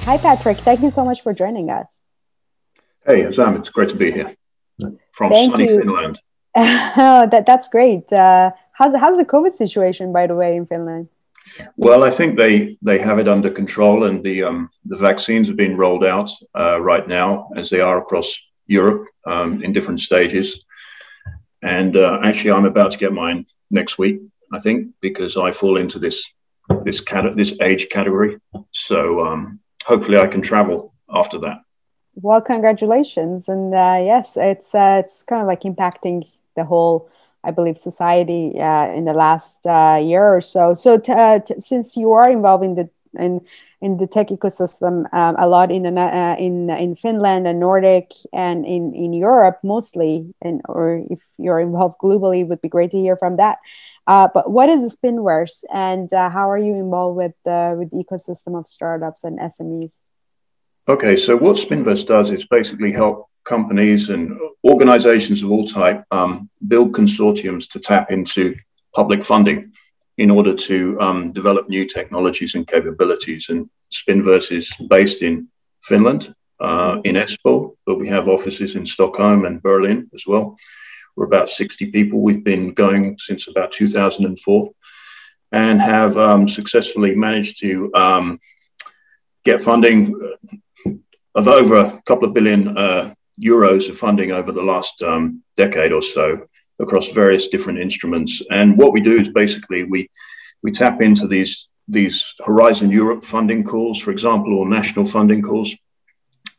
Hi, Patrick. Thank you so much for joining us. Hey, Azam, it's great to be here from Thank sunny you. Finland. That's great. How's the COVID situation, by the way, in Finland? Well, I think they have it under control, and the vaccines are being rolled out right now, as they are across Europe in different stages. And actually, I'm about to get mine next week, I think, because I fall into this age category. So hopefully, I can travel after that. Well, congratulations. And yes, it's kind of like impacting the whole, I believe, society in the last year or so. So, since you are involved in the tech ecosystem a lot in Finland and Nordic and in Europe mostly, and or if you're involved globally, it would be great to hear from that. But what is Spinverse, and how are you involved with the ecosystem of startups and SMEs? Okay, so what Spinverse does is basically help companies and organizations of all type build consortiums to tap into public funding in order to develop new technologies and capabilities. And Spinverse is based in Finland, in Espoo, but we have offices in Stockholm and Berlin as well. We're about 60 people. We've been going since about 2004 and have successfully managed to get funding of over a couple of billion euros of funding over the last decade or so across various different instruments. And what we do is basically we tap into these Horizon Europe funding calls, for example, or national funding calls,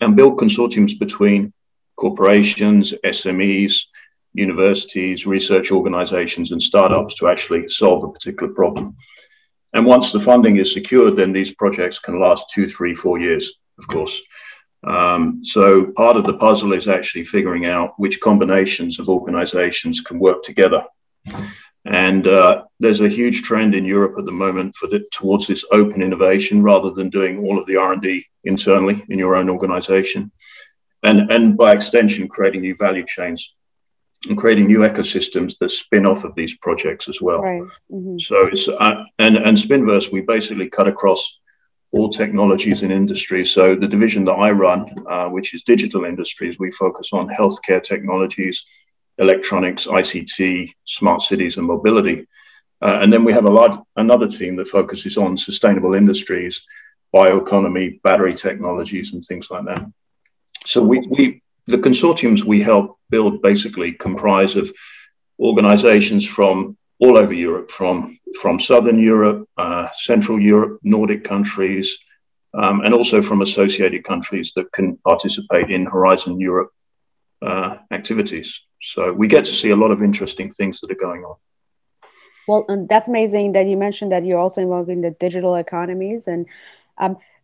and build consortiums between corporations, SMEs, universities, research organizations, and startups to actually solve a particular problem. And once the funding is secured, then these projects can last 2, 3, 4 years, of course. So part of the puzzle is actually figuring out which combinations of organizations can work together. And there's a huge trend in Europe at the moment towards this open innovation rather than doing all of the R&D internally in your own organization. And by extension, creating new value chains and creating new ecosystems that spin off of these projects as well. Right. Mm-hmm. So it's and Spinverse, we basically cut across all technologies and industries. So the division that I run, which is digital industries, we focus on healthcare technologies, electronics, ICT, smart cities, and mobility. And then we have another team that focuses on sustainable industries, bioeconomy, battery technologies, and things like that. So the consortiums we help build basically comprise of organizations from all over Europe, from Southern Europe, Central Europe, Nordic countries, and also from associated countries that can participate in Horizon Europe activities. So we get to see a lot of interesting things that are going on. Well, and that's amazing that you mentioned that you're also involved in the digital economies. And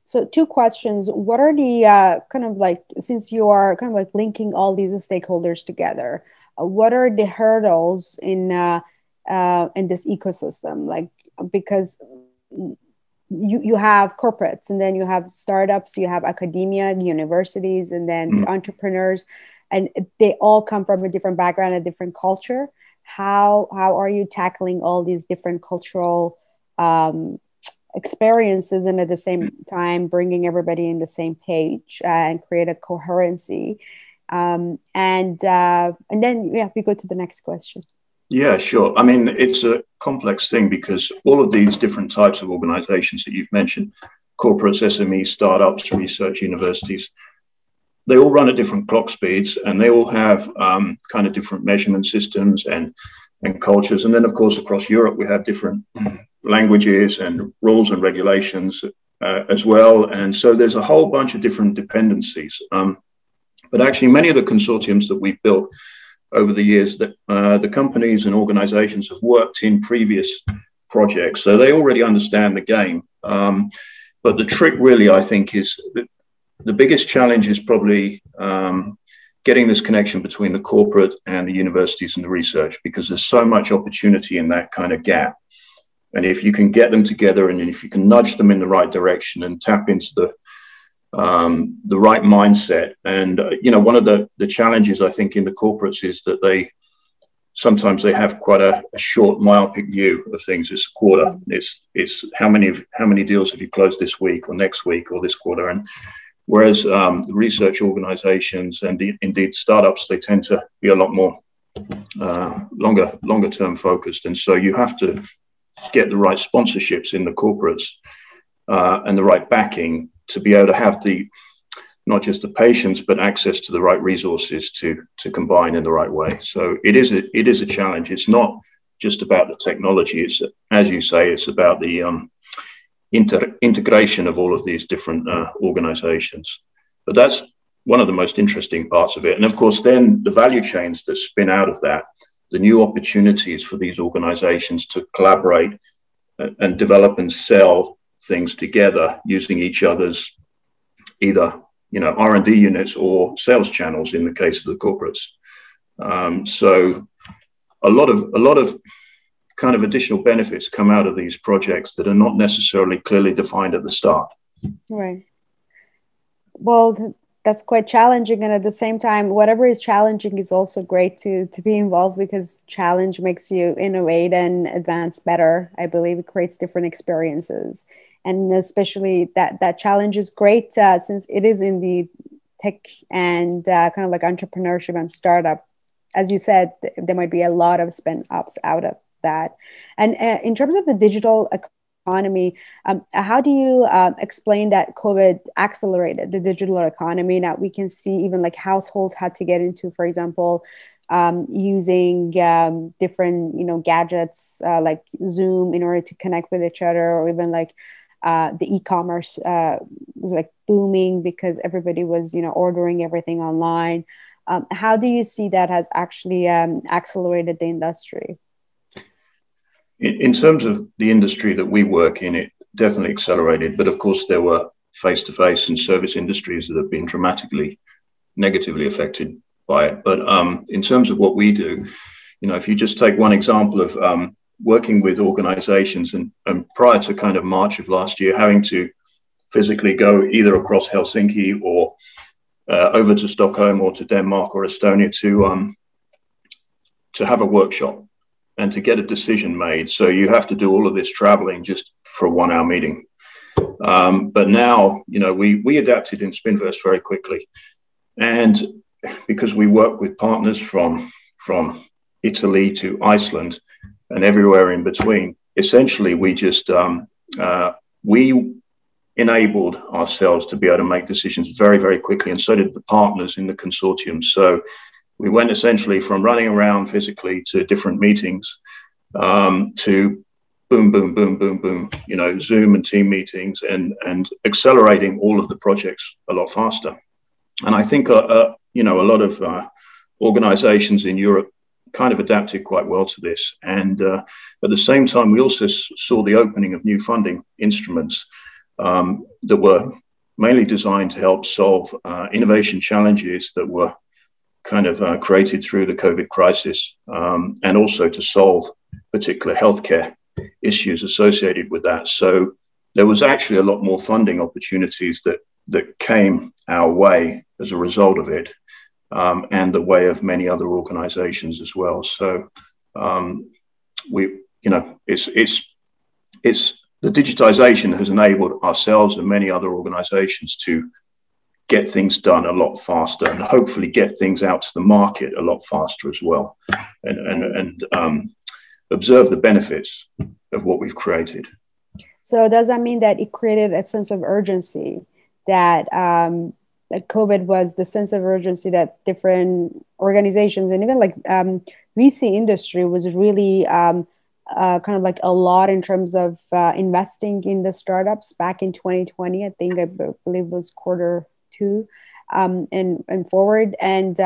so 2 questions. What are the kind of like, since you are kind of like linking all these stakeholders together, what are the hurdles in this ecosystem? Like, because you have corporates, and then you have startups, you have academia, universities, and then entrepreneurs, and they all come from a different background, a different culture. How are you tackling all these different cultural experiences, and at the same time bringing everybody in the same page and create a coherency? And then we go to the next question. Yeah, sure. I mean, it's a complex thing because all of these different types of organizations that you've mentioned, corporates, SMEs, startups, research universities, they all run at different clock speeds, and they all have kind of different measurement systems and cultures. And then, of course, across Europe, we have different languages and rules and regulations as well. And so there's a whole bunch of different dependencies. But actually, many of the consortiums that we've built over the years, that the companies and organizations have worked in previous projects, so they already understand the game. But the trick really, I think, is that the biggest challenge is probably getting this connection between the corporate and the universities and the research, because there's so much opportunity in that kind of gap. And if you can get them together, and if you can nudge them in the right direction and tap into the right mindset. And, one of the challenges, I think, in the corporates is that they sometimes they have quite a short myopic view of things. It's a quarter. It's how many deals have you closed this week or next week or this quarter? And whereas the research organizations and indeed startups, they tend to be a lot more longer term focused. And so you have to get the right sponsorships in the corporates and the right backing to be able to have not just the patience, but access to the right resources to combine in the right way. So it is a challenge. It's not just about the technology. It's, as you say, it's about the integration of all of these different organizations. But that's one of the most interesting parts of it. And of course, then the value chains that spin out of that, the new opportunities for these organizations to collaborate and develop and sell things together using each other's either R&D units or sales channels in the case of the corporates. So a lot of kind of additional benefits come out of these projects that are not necessarily clearly defined at the start. Right. Well, that's quite challenging. And at the same time, whatever is challenging is also great to be involved, because challenge makes you innovate and advance better. I believe it creates different experiences. And especially that challenge is great since it is in the tech and kind of like entrepreneurship and startup. As you said, there might be a lot of spin-offs out of that. And in terms of the digital economy, how do you explain that COVID accelerated the digital economy? Now we can see even like households had to get into, for example, using different gadgets like Zoom in order to connect with each other, or even like the e-commerce was like booming because everybody was ordering everything online. How do you see that has actually accelerated the industry? In terms of the industry that we work in, it definitely accelerated. But of course, there were face-to-face and service industries that have been dramatically negatively affected by it. But in terms of what we do, if you just take one example of working with organizations and prior to kind of March of last year, having to physically go either across Helsinki or over to Stockholm or to Denmark or Estonia to have a workshop and to get a decision made. So you have to do all of this traveling just for a 1-hour meeting. But now, we adapted in Spinverse very quickly. And because we work with partners from Italy to Iceland and everywhere in between, essentially we just, we enabled ourselves to be able to make decisions very, very quickly. And so did the partners in the consortium. So we went essentially from running around physically to different meetings to boom, boom, boom, boom, boom, Zoom and team meetings and accelerating all of the projects a lot faster. And I think, a lot of organizations in Europe kind of adapted quite well to this. And at the same time, we also saw the opening of new funding instruments that were mainly designed to help solve innovation challenges that were kind of created through the COVID crisis, and also to solve particular healthcare issues associated with that. So there was actually a lot more funding opportunities that came our way as a result of it, and the way of many other organizations as well. So it's the digitization has enabled ourselves and many other organizations to get things done a lot faster and hopefully get things out to the market a lot faster as well, and observe the benefits of what we've created. So does that mean that it created a sense of urgency, that that COVID was the sense of urgency that different organizations and even like VC industry was really kind of like a lot in terms of investing in the startups back in 2020. I think I believe it was Q2 and forward. And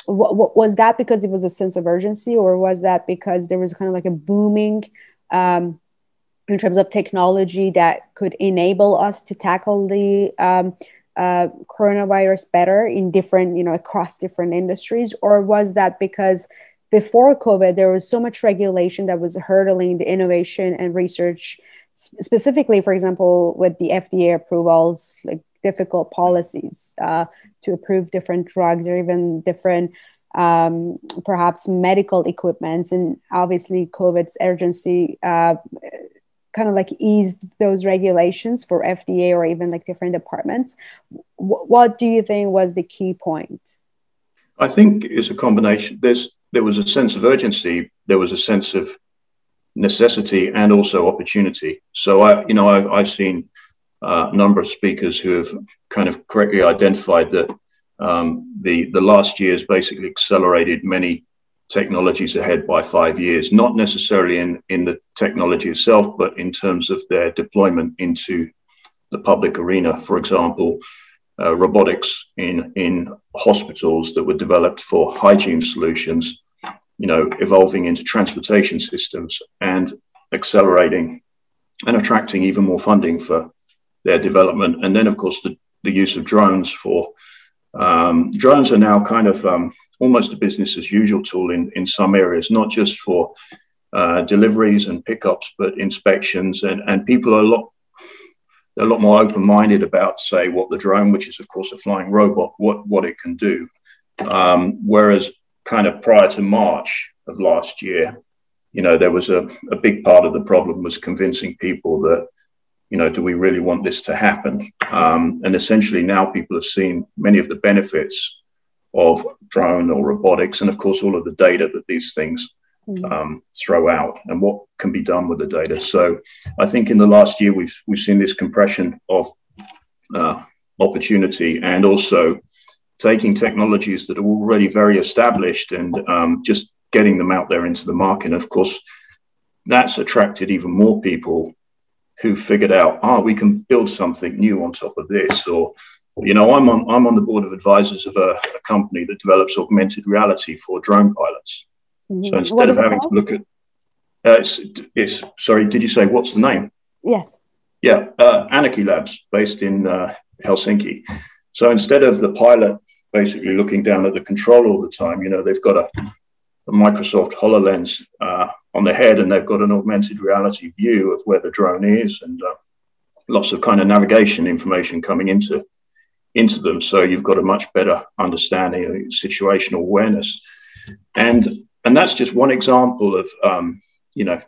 what was that because it was a sense of urgency, or was that because there was kind of like a booming in terms of technology that could enable us to tackle the coronavirus better in different, across different industries? Or was that because before COVID, there was so much regulation that was hurdling the innovation and research, specifically, for example, with the FDA approvals, like difficult policies to approve different drugs or even different perhaps medical equipments, and obviously COVID's urgency kind of like eased those regulations for FDA or even like different departments. What do you think was the key point? I think it's a combination. There was a sense of urgency, there was a sense of necessity, and also opportunity. So I've seen a number of speakers who have kind of correctly identified that the last years basically accelerated many technologies ahead by 5 years, not necessarily in the technology itself, but in terms of their deployment into the public arena. For example, robotics in hospitals that were developed for hygiene solutions, evolving into transportation systems and accelerating and attracting even more funding for their development. And then, of course, the use of drones drones are now kind of almost a business as usual tool in some areas, not just for deliveries and pickups, but inspections. And people are a lot more open-minded about, say, what the drone, which is of course a flying robot, what it can do. Whereas kind of prior to March of last year, there was a big part of the problem was convincing people that, do we really want this to happen? And essentially now people have seen many of the benefits of drone or robotics, and of course all of the data that these things throw out and what can be done with the data. So I think in the last year we've seen this compression of opportunity, and also taking technologies that are already very established and just getting them out there into the market. And of course, that's attracted even more people who figured out, we can build something new on top of this. Or, I'm on the board of advisors of a company that develops augmented reality for drone pilots. Mm-hmm. So instead of having to look at, sorry, did you say what's the name? Yes. Yeah, Anarchy Labs, based in Helsinki. So instead of the pilot basically looking down at the control all the time, they've got a Microsoft HoloLens on their head, and they've got an augmented reality view of where the drone is, and lots of kind of navigation information coming into them. So you've got a much better understanding of situational awareness. And that's just one example of,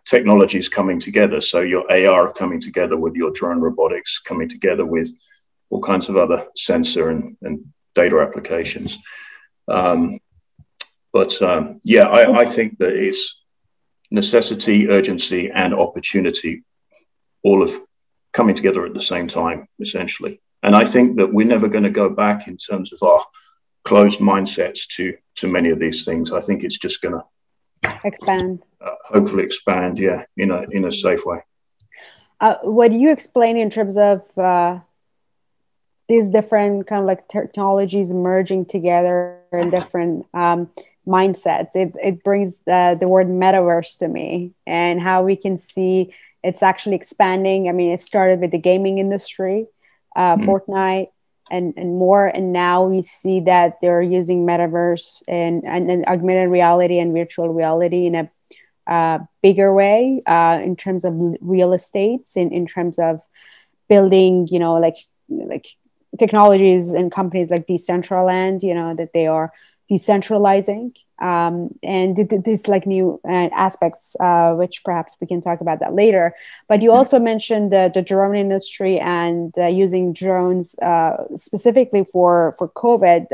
technologies coming together. So your AR coming together with your drone robotics, coming together with all kinds of other sensor and data applications. I think that it's necessity, urgency, and opportunity, all of coming together at the same time, essentially. And I think that we're never going to go back in terms of our closed mindsets to many of these things. I think it's just going to expand, hopefully expand, in a safe way. What do you explain in terms of these different kind of like technologies merging together in different mindsets? It brings the word metaverse to me, and how we can see it's actually expanding. I mean, it started with the gaming industry, Fortnite and more, and now we see that they're using metaverse and augmented reality and virtual reality in a bigger way, in terms of real estates, in terms of building, like technologies and companies like Decentraland, that they are decentralizing, and these like new aspects, which perhaps we can talk about that later. But you also mentioned the drone industry and using drones specifically for COVID,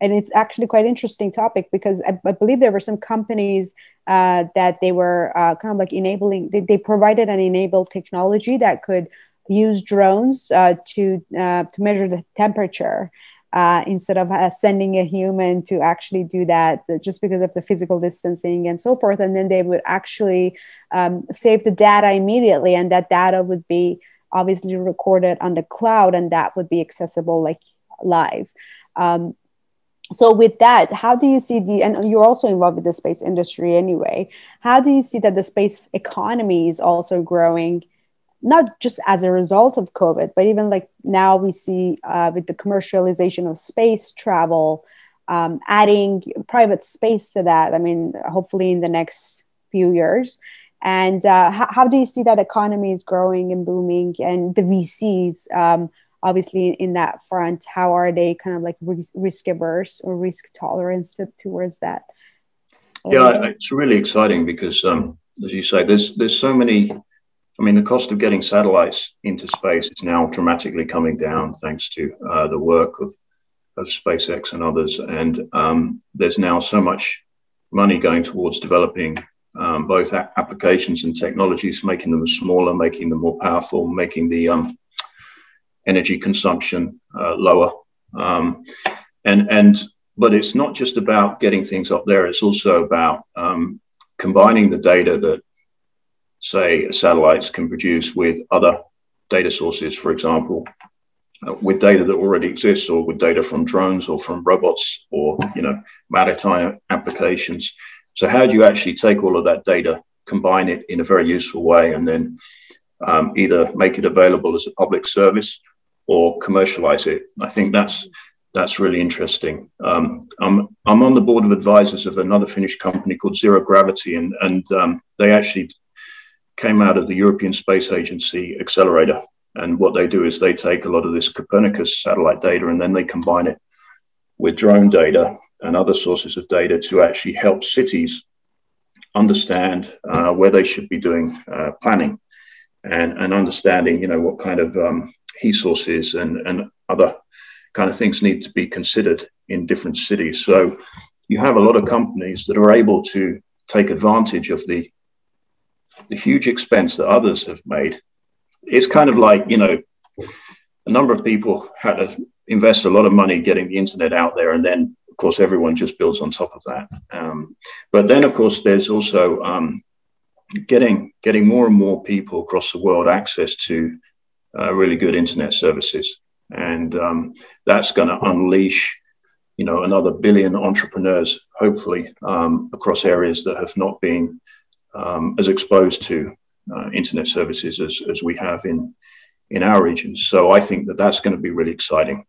and it's actually quite interesting topic, because I believe there were some companies that they were kind of like enabling. They provided an enabled technology that could use drones to measure the temperature, instead of sending a human to actually do that, just because of the physical distancing and so forth. And then they would actually save the data immediately, and that data would be obviously recorded on the cloud, and that would be accessible like live. So with that, how do you see and you're also involved with the space industry anyway, how do you see that the space economy is also growing, not just as a result of COVID, but even like now we see with the commercialization of space travel, adding private space to that, I mean, hopefully in the next few years. And how do you see that economy is growing and booming, and the VCs obviously in that front, how are they kind of like risk averse or risk tolerance towards that? Yeah, it's really exciting because, as you say, there's so many. I mean, the cost of getting satellites into space is now dramatically coming down thanks to the work of SpaceX and others. And there's now so much money going towards developing both applications and technologies, making them smaller, making them more powerful, making the energy consumption lower. But it's not just about getting things up there. It's also about combining the data that, say, satellites can produce with other data sources, for example, with data that already exists, or with data from drones or from robots, or maritime applications. So how do you actually take all of that data, combine it in a very useful way, and then either make it available as a public service or commercialize it? I think that's really interesting. I'm on the board of advisors of another Finnish company called Zero Gravity, and they actually came out of the European Space Agency accelerator. And what they do is they take a lot of this Copernicus satellite data, and then they combine it with drone data and other sources of data to actually help cities understand where they should be doing planning, and understanding, what kind of heat sources and other kind of things need to be considered in different cities. So you have a lot of companies that are able to take advantage of the huge expense that others have made. It's kind of like, a number of people had to invest a lot of money getting the internet out there, and then, of course, everyone just builds on top of that. But then, of course, there's also getting more and more people across the world access to really good internet services. And that's going to unleash, another billion entrepreneurs, hopefully, across areas that have not been as exposed to internet services as we have in our regions. So I think that's going to be really exciting.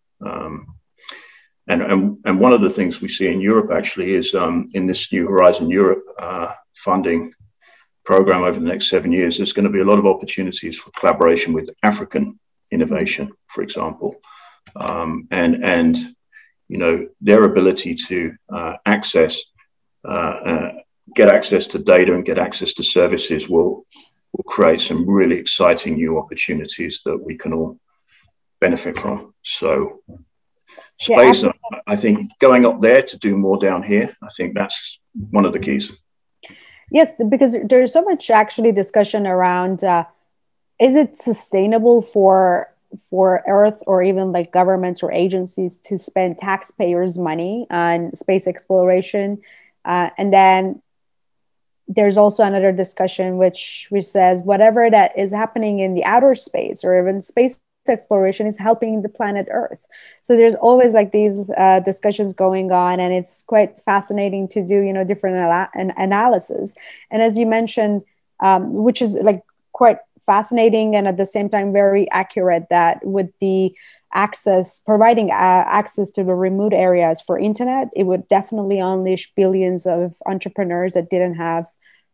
And one of the things we see in Europe actually is in this New Horizon Europe funding program over the next 7 years, there's going to be a lot of opportunities for collaboration with African innovation, for example, and their ability to get access to data and get access to services will create some really exciting new opportunities that we can all benefit from. So space, yeah, I think going up there to do more down here, I think that's one of the keys. Yes, because there's so much actually discussion around, is it sustainable for Earth or even like governments or agencies to spend taxpayers' money on space exploration? And then there's also another discussion which says whatever that is happening in the outer space or even space exploration is helping the planet Earth. So there's always like these discussions going on, and it's quite fascinating to do, different analysis. And as you mentioned, which is like quite fascinating and at the same time very accurate, that with the providing access to the remote areas for internet, it would definitely unleash billions of entrepreneurs that didn't have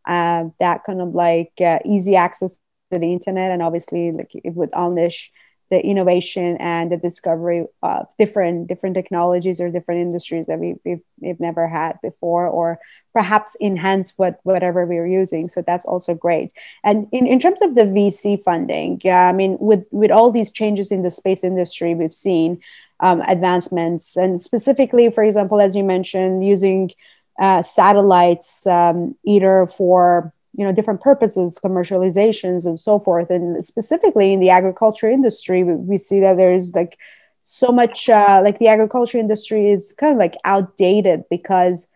that kind of like easy access to the internet. And obviously like it would unleash the innovation and the discovery of different technologies or different industries that we've never had before, or perhaps enhance whatever we're using. So that's also great. And in terms of the VC funding, I mean, with all these changes in the space industry, we've seen advancements, and specifically, for example, as you mentioned, using satellites either for different purposes, commercializations and so forth. And specifically in the agriculture industry, we see that there's like so much, like the agriculture industry is kind of like outdated because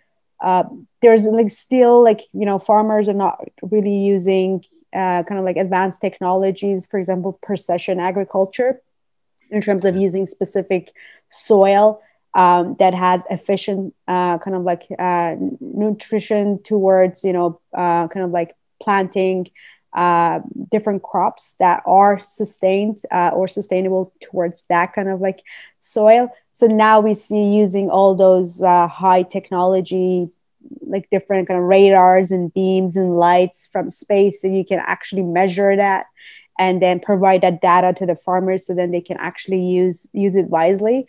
there's like still like, farmers are not really using kind of like advanced technologies, for example, precision agriculture in terms of using specific soil that has efficient kind of like nutrition towards, kind of like planting different crops that are sustained or sustainable towards that kind of like soil. So now we see using all those high technology, like different kind of radars and beams and lights from space that you can actually measure that and then provide that data to the farmers so then they can actually use it wisely.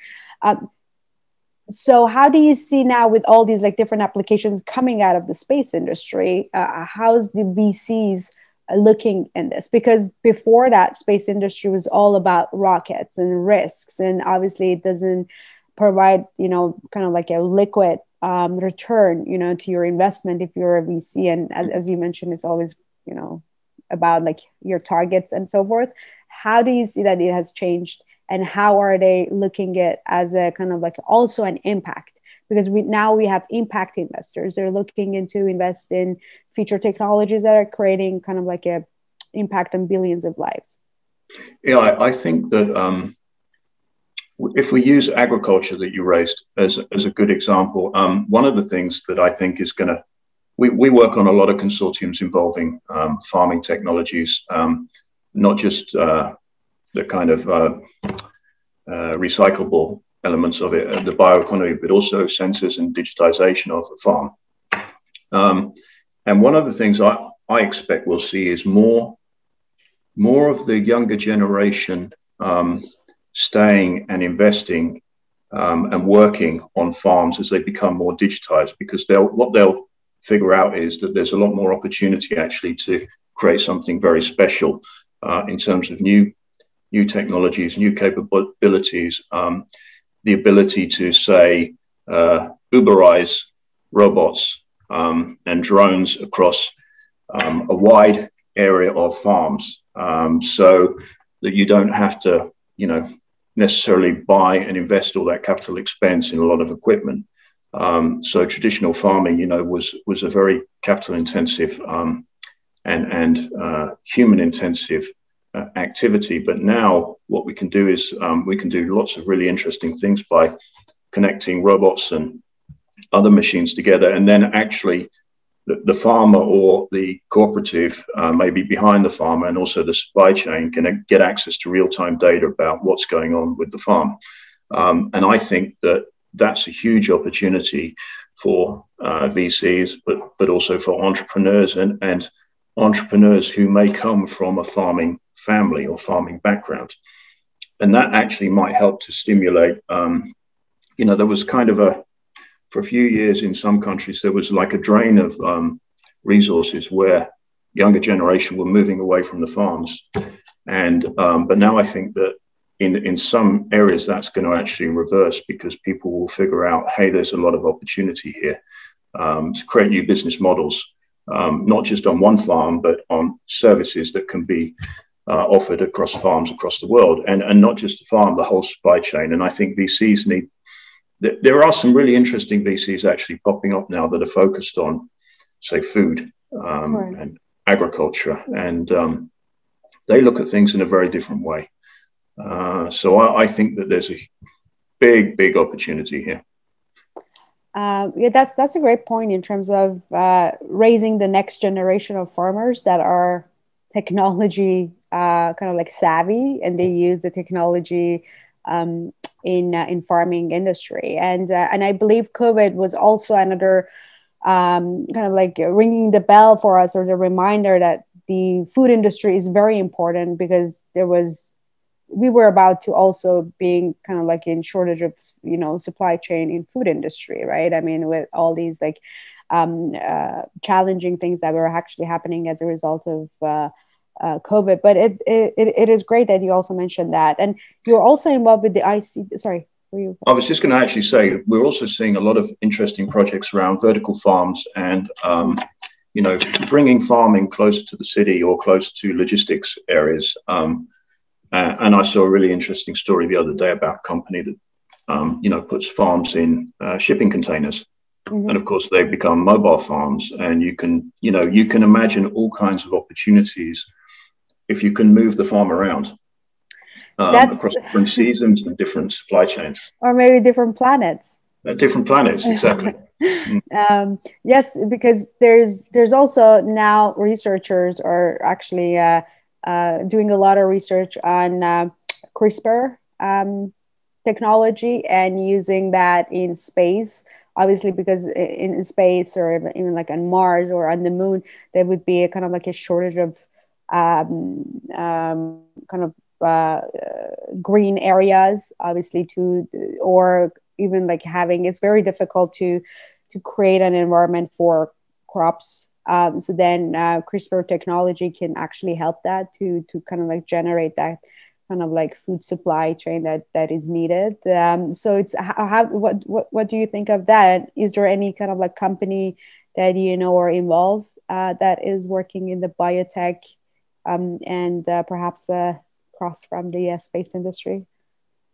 So how do you see now with all these like different applications coming out of the space industry, how's the VCs looking in this? Because before that, space industry was all about rockets and risks, and obviously it doesn't provide, kind of like a liquid return, to your investment if you're a VC. And as you mentioned, it's always, about like your targets and so forth. How do you see that it has changed, and how are they looking at as a kind of like also an impact? Because we have impact investors. They're looking into invest in future technologies that are creating kind of like a impact on billions of lives. Yeah, I think that if we use agriculture that you raised as a good example, one of the things that I think is going to, we work on a lot of consortiums involving farming technologies, not just the kind of recyclable elements of it, the bioeconomy, but also sensors and digitization of the farm. And one of the things I expect we'll see is more of the younger generation staying and investing and working on farms as they become more digitized, because what they'll figure out is that there's a lot more opportunity actually to create something very special in terms of new technologies, new capabilities, the ability to say Uberize robots and drones across a wide area of farms, so that you don't have to, necessarily buy and invest all that capital expense in a lot of equipment. So traditional farming, was a very capital intensive and human intensive activity. But now what we can do is we can do lots of really interesting things by connecting robots and other machines together, and then actually the farmer or the cooperative, maybe behind the farmer and also the supply chain, can get access to real-time data about what's going on with the farm. And I think that that's a huge opportunity for VCs, but also for entrepreneurs and entrepreneurs who may come from a farming family or farming background. And that actually might help to stimulate, there was kind of for a few years in some countries, there was like a drain of resources where younger generation were moving away from the farms. And but now I think that in some areas that's going to actually reverse, because people will figure out, hey, there's a lot of opportunity here to create new business models, not just on one farm, but on services that can be offered across farms across the world, and not just the farm, the whole supply chain. And I think VCs need, there are some really interesting VCs actually popping up now that are focused on, say, food and agriculture, and they look at things in a very different way. So I think that there's a big opportunity here. Yeah, that's a great point in terms of raising the next generation of farmers that are technology kind of like savvy, and they use the technology in farming industry. And I believe COVID was also another kind of like ringing the bell for us, or the reminder that the food industry is very important, because we were about to also being kind of like in shortage of, supply chain in food industry, right? I mean, with all these like challenging things that were actually happening as a result of COVID. But it is great that you also mentioned that. And you're also involved with the IC, sorry. I was just going to actually say, we're also seeing a lot of interesting projects around vertical farms and, bringing farming closer to the city or closer to logistics areas. And I saw a really interesting story the other day about a company that, puts farms in shipping containers. Mm-hmm. And of course, they've become mobile farms. And you can imagine all kinds of opportunities if you can move the farm around. Across different seasons and different supply chains. Or maybe different planets. Different planets, exactly. Yes, because there's also now researchers are actually doing a lot of research on CRISPR technology and using that in space. Obviously, because in space, or even like on Mars or on the moon, there would be a kind of like a shortage of kind of green areas, obviously, or even like having, it's very difficult to create an environment for crops. So then CRISPR technology can actually help that to kind of like generate that kind of like food supply chain that is needed. So it's what do you think of that? Is there any kind of like company that you know or involved that is working in the biotech and perhaps across from the space industry?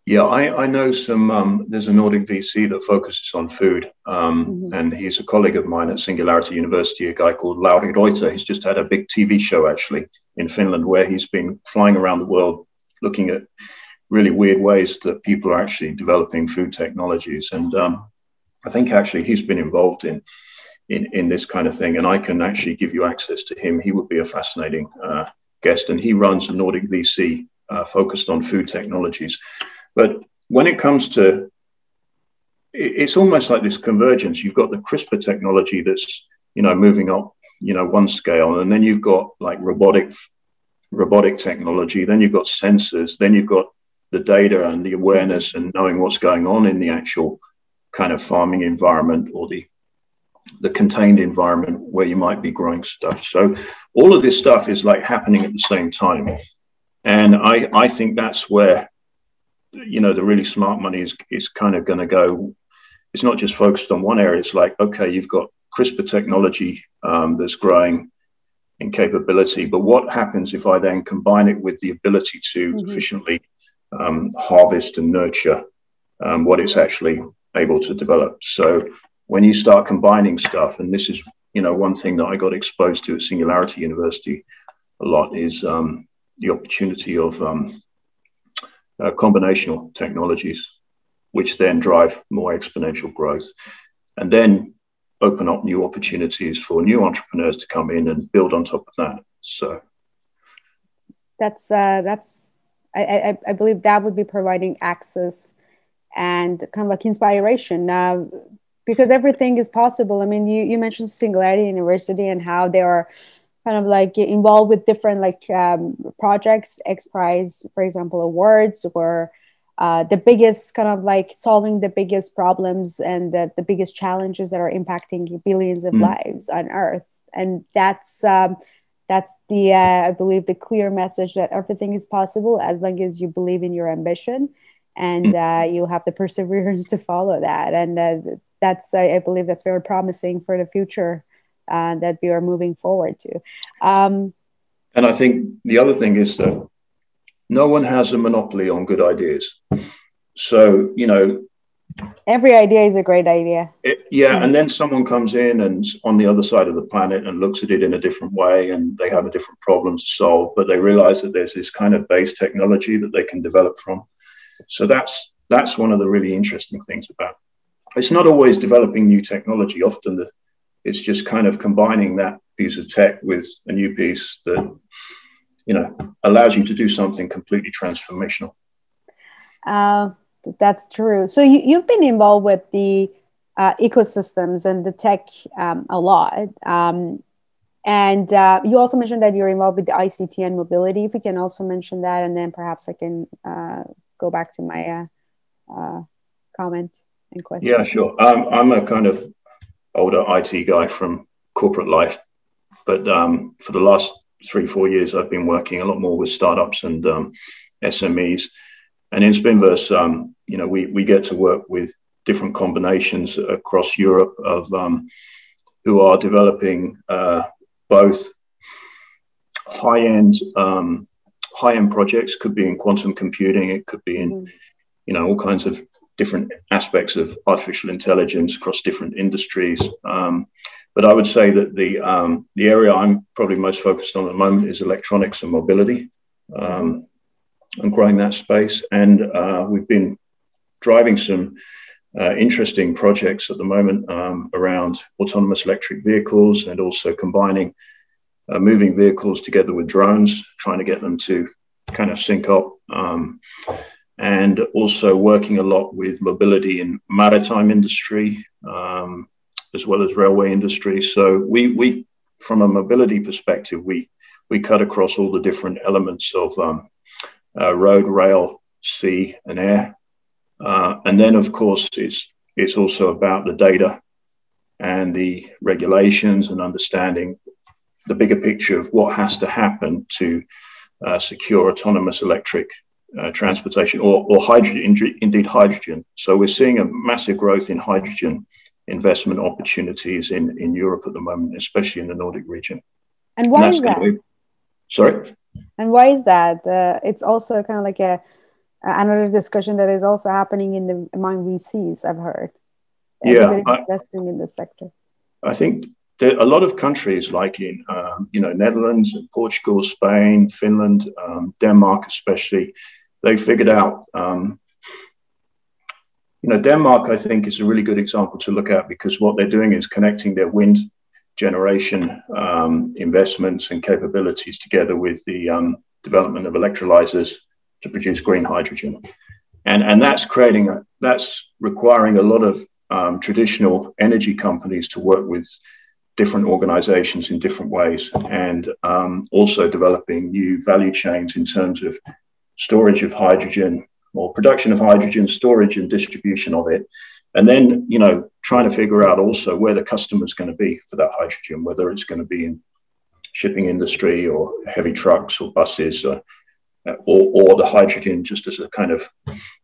Yeah, I know some. There's a Nordic VC that focuses on food, and he's a colleague of mine at Singularity University, a guy called Lauri Reuter. He's just had a big TV show actually in Finland where he's been flying around the world looking at really weird ways that people are actually developing food technologies. And I think actually he's been involved in this kind of thing, and I can actually give you access to him. He would be a fascinating guest, and he runs a Nordic VC focused on food technologies. But when it comes to, it's almost like this convergence. You've got the CRISPR technology that's, moving up, one scale, and then you've got like robotic technology, then you've got sensors, then you've got the data and the awareness and knowing what's going on in the actual kind of farming environment or the contained environment where you might be growing stuff. So all of this stuff is like happening at the same time. And I think that's where, the really smart money is kind of going to go. It's not just focused on one area. It's like, okay, you've got CRISPR technology that's growing in capability, but what happens if I then combine it with the ability to efficiently harvest and nurture what it's actually able to develop? So when you start combining stuff, and this is, one thing that I got exposed to at Singularity University a lot is the opportunity of combinational technologies, which then drive more exponential growth and then open up new opportunities for new entrepreneurs to come in and build on top of that. So that's I believe that would be providing access and kind of like inspiration, because everything is possible. I mean, you mentioned Singularity University and how they are kind of like involved with different like projects, X Prize, for example, awards, or the biggest kind of like solving the biggest problems and the biggest challenges that are impacting billions of lives on Earth. And that's the I believe the clear message that everything is possible as long as you believe in your ambition and you have the perseverance to follow that. And that's I believe that's very promising for the future that we are moving forward to. And I think the other thing is that no one has a monopoly on good ideas. So, every idea is a great idea. And then someone comes in and on the other side of the planet and looks at it in a different way, and they have a different problem to solve, but they realize that there's this kind of base technology that they can develop from. So that's one of the really interesting things about it. It's not always developing new technology. Often it's just kind of combining that piece of tech with a new piece that, allows you to do something completely transformational. That's true. So you've been involved with the ecosystems and the tech a lot. And you also mentioned that you're involved with the ICT and mobility. If we can also mention that, and then perhaps I can go back to my comment and question. Yeah, sure. I'm a kind of older IT guy from corporate life, but for the last 3-4 years, I've been working a lot more with startups and SMEs. And in Spinverse, we get to work with different combinations across Europe of who are developing both high-end projects. Could be in quantum computing, it could be in all kinds of different aspects of artificial intelligence across different industries. But I would say that the area I'm probably most focused on at the moment is electronics and mobility, and growing that space. And we've been driving some interesting projects at the moment around autonomous electric vehicles, and also combining moving vehicles together with drones, trying to get them to kind of sync up. And also working a lot with mobility in maritime industry, as well as railway industry. So we from a mobility perspective, we we cut across all the different elements of road, rail, sea, and air. And then, of course, it's also about the data and the regulations and understanding the bigger picture of what has to happen to secure autonomous electric transportation or hydrogen, indeed hydrogen. So we're seeing a massive growth in hydrogen investment opportunities in Europe at the moment, especially in the Nordic region. And why is that? Sorry? And why is that? It's also kind of like another discussion that is also happening among VCs, I've heard. Yeah, investing in this sector. I think there are a lot of countries like in Netherlands and Portugal, Spain, Finland, Denmark especially. They figured out Denmark, I think, is a really good example to look at, because what they're doing is connecting their wind generation investments and capabilities together with the development of electrolyzers to produce green hydrogen. And that's requiring a lot of traditional energy companies to work with different organizations in different ways, and also developing new value chains in terms of storage of hydrogen, or production of hydrogen, storage and distribution of it. And then, trying to figure out also where the customer is going to be for that hydrogen, whether it's going to be in shipping industry or heavy trucks or buses, or the hydrogen just as a kind of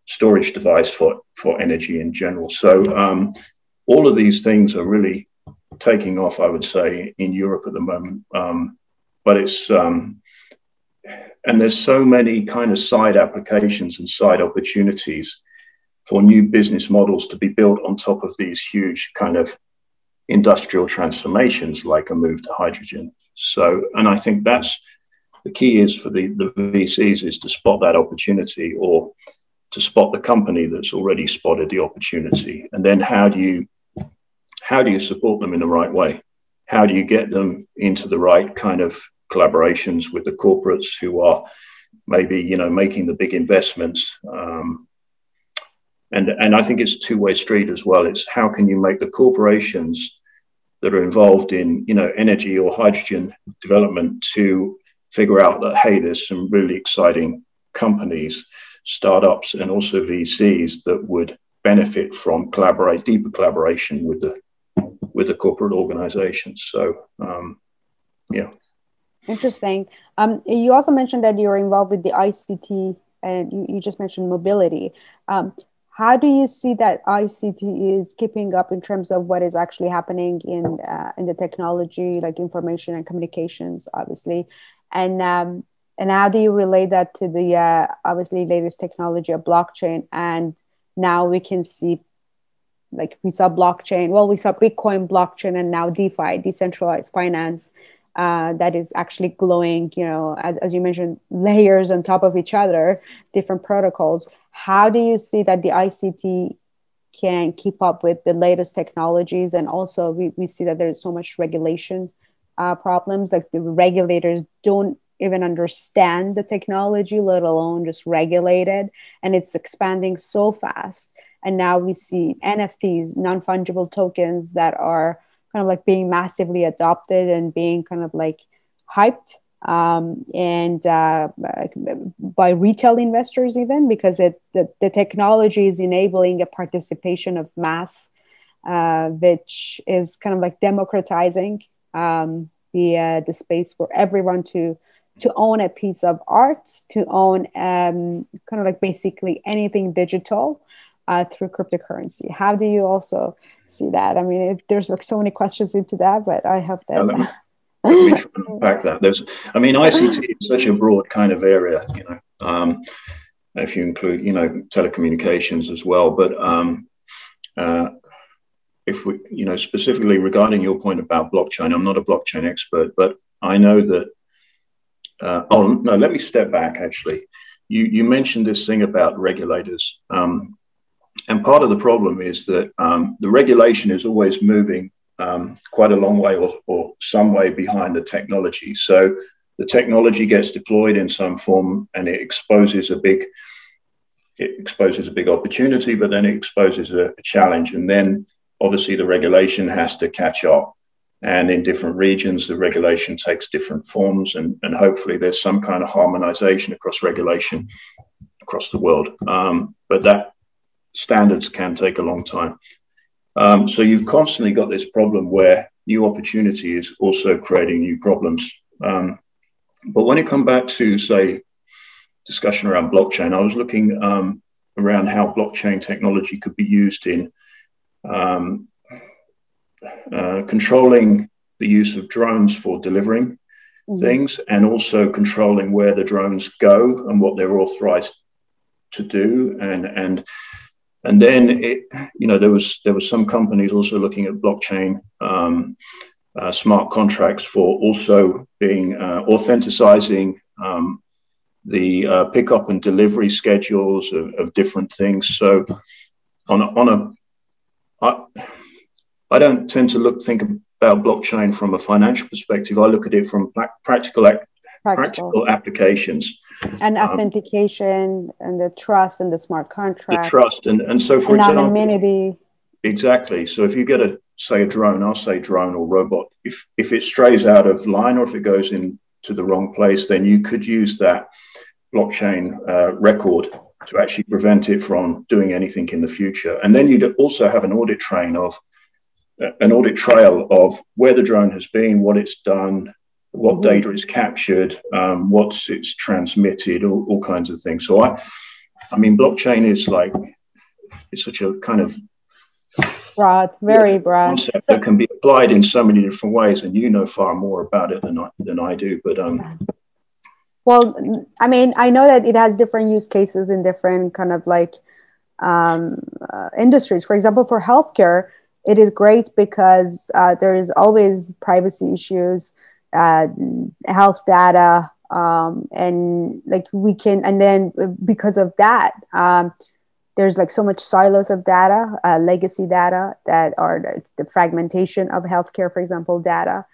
storage device for energy in general. So all of these things are really taking off, I would say, in Europe at the moment. But it's and there's so many kind of side applications and side opportunities for new business models to be built on top of these huge kind of industrial transformations, like a move to hydrogen. So, and I think that's the key, is for the VCs is to spot that opportunity, or to spot the company that's already spotted the opportunity. And then how do you support them in the right way? How do you get them into the right kind of collaborations with the corporates who are maybe, making the big investments? And I think it's a two-way street as well. It's how can you make the corporations that are involved in, energy or hydrogen development to figure out that, hey, there's some really exciting companies, startups, and also VCs that would benefit from deeper collaboration with the corporate organizations. So, yeah. Interesting. You also mentioned that you're involved with the ICT, and you just mentioned mobility. How do you see that ICT is keeping up in terms of what is actually happening in the technology, like information and communications, obviously, and how do you relate that to the obviously latest technology of blockchain? And now we can see, like we saw blockchain, we saw Bitcoin blockchain, and now DeFi, decentralized finance, that is actually glowing, as you mentioned, layers on top of each other, different protocols. How do you see that the ICT can keep up with the latest technologies? And also we see that there's so much regulation problems, like the regulators don't even understand the technology, let alone just regulate it. And it's expanding so fast. And now we see NFTs, non-fungible tokens, that are kind of like being massively adopted and being kind of like hyped, and by retail investors even, because the technology is enabling a participation of mass, which is kind of like democratizing the space for everyone to own a piece of art, to own kind of like basically anything digital through cryptocurrency. How do you also see that? I mean, there's like so many questions into that, but I hope that. Let me try and unpack that. ICT is such a broad kind of area, if you include, telecommunications as well. But if we, specifically regarding your point about blockchain, I'm not a blockchain expert, but I know that. Let me step back. Actually, you mentioned this thing about regulators. And part of the problem is that the regulation is always moving quite a long way or some way behind the technology. So the technology gets deployed in some form, and it exposes a big opportunity, but then it exposes a challenge. And then obviously the regulation has to catch up And in different regions, the regulation takes different forms, and hopefully there's some kind of harmonization across regulation across the world. But that standards can take a long time. So you've constantly got this problem where new opportunity is also creating new problems. But when it comes back to, say, discussion around blockchain, I was looking around how blockchain technology could be used in controlling the use of drones for delivering things, and also controlling where the drones go and what they're authorized to do. And then there was some companies also looking at blockchain smart contracts for also being authenticizing the pickup and delivery schedules of different things. So I don't tend to think about blockchain from a financial perspective. I look at it from practical applications. And authentication and the trust and the smart contract. The trust. And so, for example, anonymity. Exactly. So if you get a drone, I'll say drone or robot, if it strays out of line or if it goes into the wrong place, then you could use that blockchain record to actually prevent it from doing anything in the future. And then you'd also have an audit trail of where the drone has been, what it's done, what data is captured, what it's transmitted, all kinds of things. So I mean, blockchain is it's such a kind of broad, very broad concept that can be applied in so many different ways, and you know far more about it than I do. But well, I mean, I know that it has different use cases in different kind of industries. For example, for healthcare, it is great because there is always privacy issues, health data, and then because of that, there's so much silos of data, legacy data that are the fragmentation of healthcare, for example, data.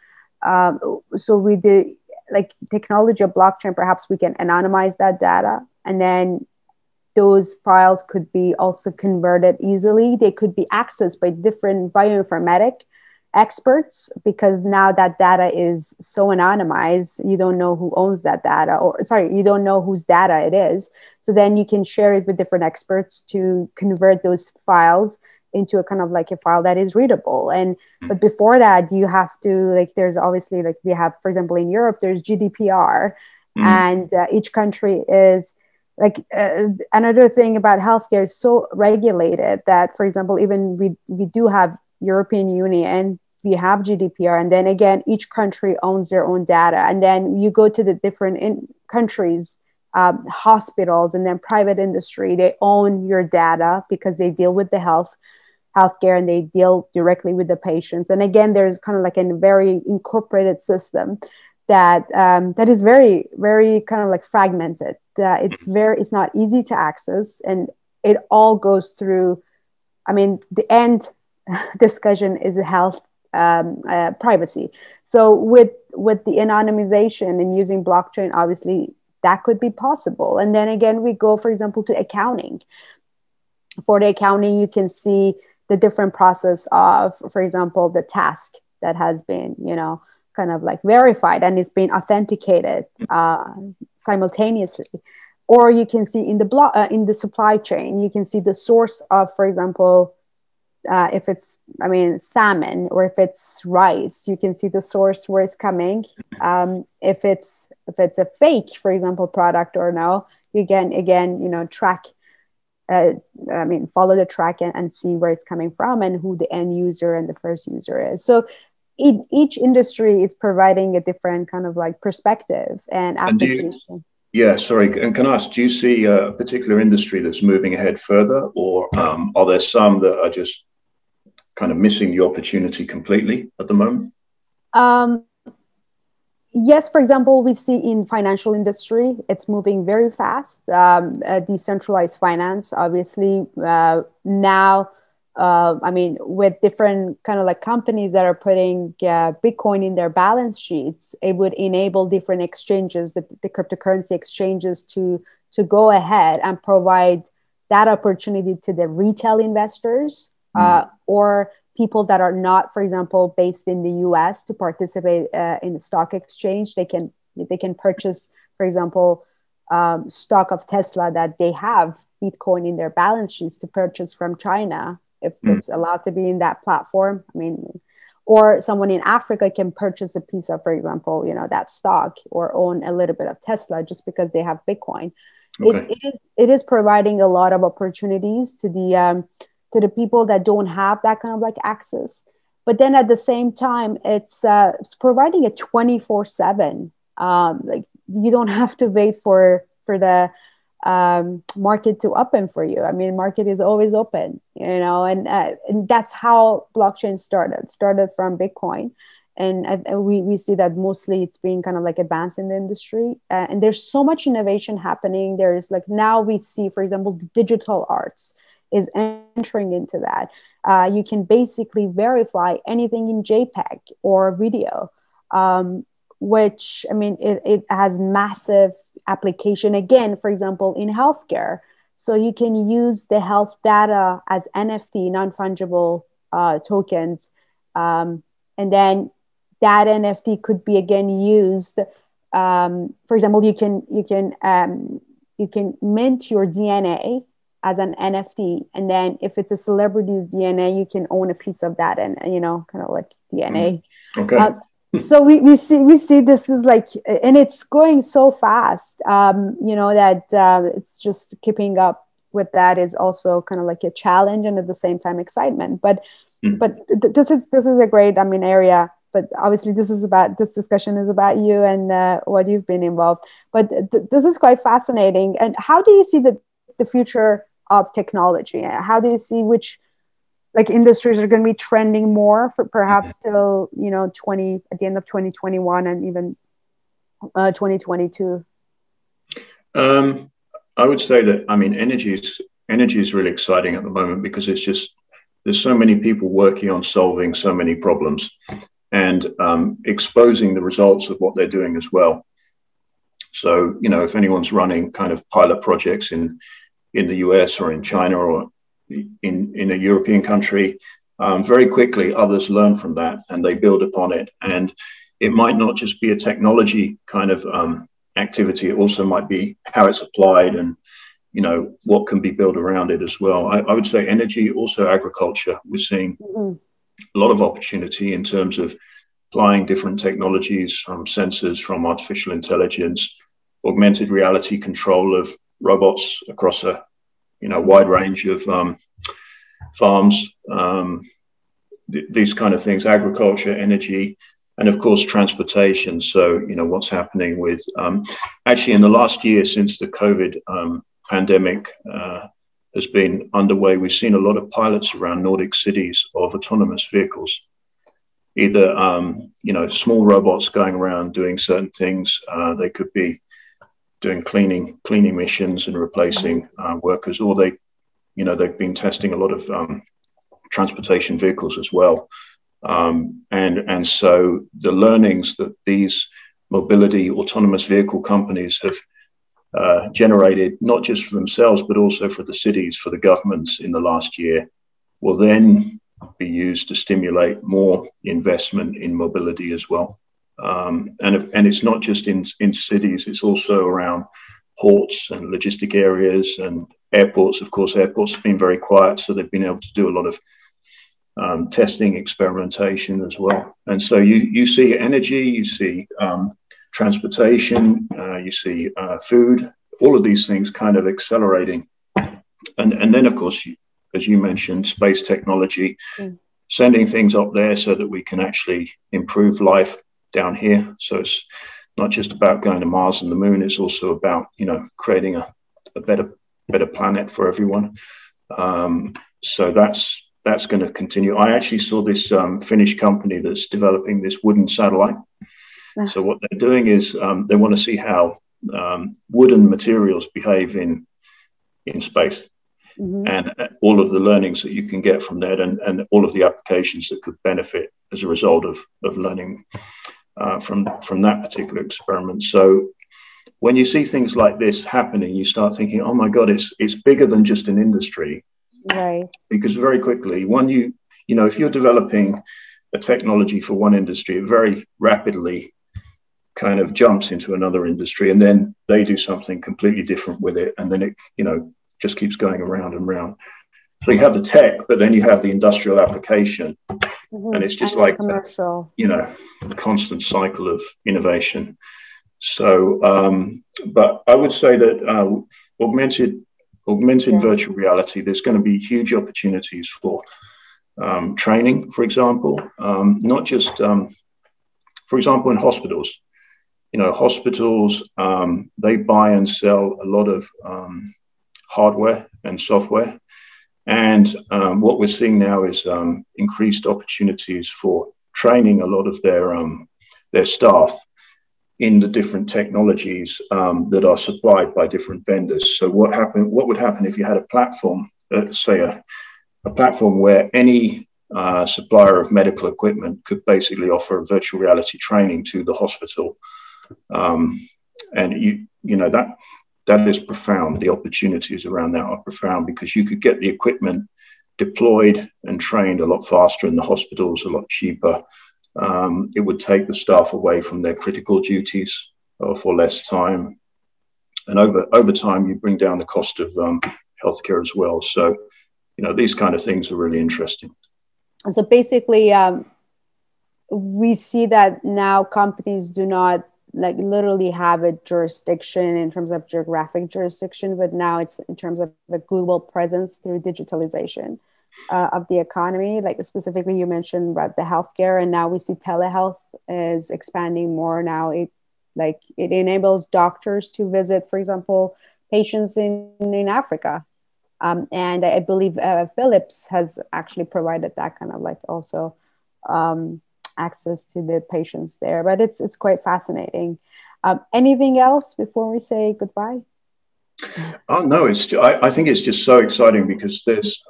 So with the technology of blockchain, perhaps we can anonymize that data, and then those files could be also converted easily. They could be accessed by different bioinformatic experts, because now that data is so anonymized, you don't know who owns that data, you don't know whose data it is. So then you can share it with different experts to convert those files into a kind of a file that is readable. But before that, you have to there's obviously we have, for example, in Europe, there's GDPR, and each country is another thing about healthcare is so regulated that, for example, even we do have European Union, we have GDPR, and then again, each country owns their own data. And then you go to the different countries, hospitals, and then private industry, they own your data because they deal with the healthcare and they deal directly with the patients. And again, there's kind of a very incorporated system that is very, very kind of fragmented. It's not easy to access, and it all goes through. I mean, the end discussion is health privacy. So with the anonymization and using blockchain, obviously that could be possible. And then again, we go, for example, to accounting. For the accounting, you can see the different process of, for example, the task that has been, kind of verified and it's been authenticated simultaneously. Or you can see in the supply chain, you can see the source of, for example, if it's, salmon, or if it's rice, you can see the source where it's coming. If it's a fake, for example, product or no, you can again, track. Follow the track and see where it's coming from and who the end user and the first user is. So each industry is providing a different kind of perspective and application. And can I ask, do you see a particular industry that's moving ahead further, or are there some that are just kind of missing the opportunity completely at the moment? Yes, for example, we see in financial industry, it's moving very fast. Decentralized finance, obviously, now, with different kind of companies that are putting Bitcoin in their balance sheets, it would enable different exchanges, the cryptocurrency exchanges, to go ahead and provide that opportunity to the retail investors or people that are not, for example, based in the US to participate in the stock exchange. They can purchase, for example, stock of Tesla that they have Bitcoin in their balance sheets to purchase from China, if it's allowed to be in that platform. I mean, or someone in Africa can purchase a piece of, for example, that stock, or own a little bit of Tesla just because they have Bitcoin. Okay. It is providing a lot of opportunities to the people that don't have that kind of like access. But then at the same time, it's providing a 24/7. Like, you don't have to wait for the market to open for you. I mean, market is always open, and that's how blockchain started from Bitcoin. And we see that mostly it's being kind of like advanced in the industry, and there's so much innovation happening. There's like, now we see, for example, the digital arts is entering into that. You can basically verify anything in JPEG or video, which, I mean, it has massive application, again, for example, in healthcare. So you can use the health data as NFT, non-fungible tokens, and then that NFT could be again used. For example, you can mint your DNA as an NFT, and then if it's a celebrity's DNA, you can own a piece of that, and kind of like DNA. Okay. So we see this is like, and it's going so fast, that it's just keeping up with that is also kind of like a challenge, and at the same time excitement. But this is a great, I mean, area. But obviously, this discussion is about you and what you've been involved. But this is quite fascinating. And how do you see the future of technology? How do you see which like industries are going to be trending more for perhaps till at the end of 2021 and even 2022? I would say that, I mean, energy is really exciting at the moment, because there's so many people working on solving so many problems, and exposing the results of what they're doing as well. So, if anyone's running kind of pilot projects in the US or in China or in a European country, very quickly others learn from that and they build upon it. And it might not just be a technology kind of activity, it also might be how it's applied and what can be built around it as well. I would say energy, also agriculture. We're seeing a lot of opportunity in terms of applying different technologies, from sensors, from artificial intelligence, augmented reality control of robots across a wide range of farms, these kind of things, agriculture, energy, and of course transportation. So what's happening with actually in the last year, since the COVID pandemic has been underway, we've seen a lot of pilots around Nordic cities of autonomous vehicles, either small robots going around doing certain things. They could be doing cleaning missions and replacing workers, or they've been testing a lot of transportation vehicles as well. And so the learnings that these mobility autonomous vehicle companies have generated, not just for themselves, but also for the cities, for the governments in the last year, will then be used to stimulate more investment in mobility as well. And it's not just in cities, it's also around ports and logistic areas and airports. Of course, airports have been very quiet, so they've been able to do a lot of testing, experimentation as well. And so you see energy, you see transportation, you see food, all of these things kind of accelerating. And then, of course, as you mentioned, space technology, sending things up there so that we can actually improve life down here. So it's not just about going to Mars and the moon, it's also about, creating a better planet for everyone. So that's going to continue. I actually saw this Finnish company that's developing this wooden satellite. So what they're doing is they want to see how wooden materials behave in space. And all of the learnings that you can get from that, and all of the applications that could benefit as a result of learning from that particular experiment. So when you see things like this happening, you start thinking, oh my God, it's bigger than just an industry. Right. because very quickly, if you're developing a technology for one industry, it very rapidly kind of jumps into another industry, and then they do something completely different with it, and then it just keeps going around and round. So you have the tech, but then you have the industrial application, and it's just And the like commercial. a constant cycle of innovation. So, but I would say that augmented virtual reality, there's going to be huge opportunities for training, for example, not just, for example, in hospitals. Hospitals, they buy and sell a lot of hardware and software. And what we're seeing now is increased opportunities for training a lot of their staff in the different technologies that are supplied by different vendors. So what would happen if you had a platform, say a platform where any supplier of medical equipment could basically offer virtual reality training to the hospital. And that is profound. The opportunities around that are profound because you could get the equipment deployed and trained a lot faster in the hospitals, a lot cheaper. It would take the staff away from their critical duties for less time. And over time, you bring down the cost of healthcare as well. So, these kind of things are really interesting. And so basically, we see that now companies do not literally have a jurisdiction in terms of geographic jurisdiction, but now it's in terms of the global presence through digitalization of the economy. Like specifically, you mentioned about the healthcare, and now we see telehealth is expanding more. Now it enables doctors to visit, for example, patients in Africa. And I believe Philips has actually provided that kind of also access to the patients there. But it's quite fascinating. Anything else before we say goodbye? Oh no, I think it's just so exciting because there's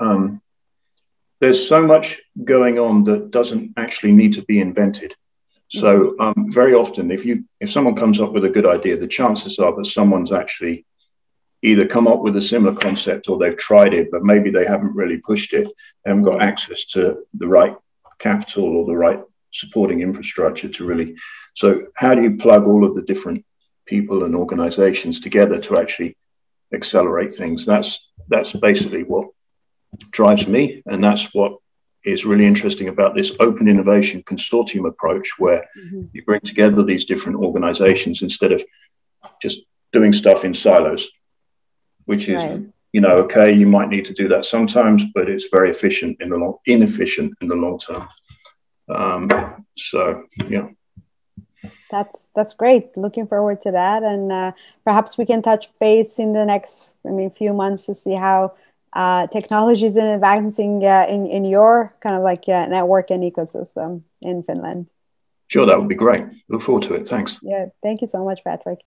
so much going on that doesn't actually need to be invented. So very often, if someone comes up with a good idea, the chances are that someone's actually either come up with a similar concept or they've tried it, but maybe they haven't really pushed it. They haven't got access to the right capital or the right supporting infrastructure to really. So how do you plug all of the different people and organizations together to actually accelerate things? That's basically what drives me. And that's what is really interesting about this open innovation consortium approach, where you bring together these different organizations instead of just doing stuff in silos, which is, okay, you might need to do that sometimes, but it's very inefficient in the long term. So, yeah. That's great. Looking forward to that. And perhaps we can touch base in the next, few months to see how technology is advancing in your kind of network and ecosystem in Finland. Sure, that would be great. Look forward to it. Thanks. Yeah, thank you so much, Patrick.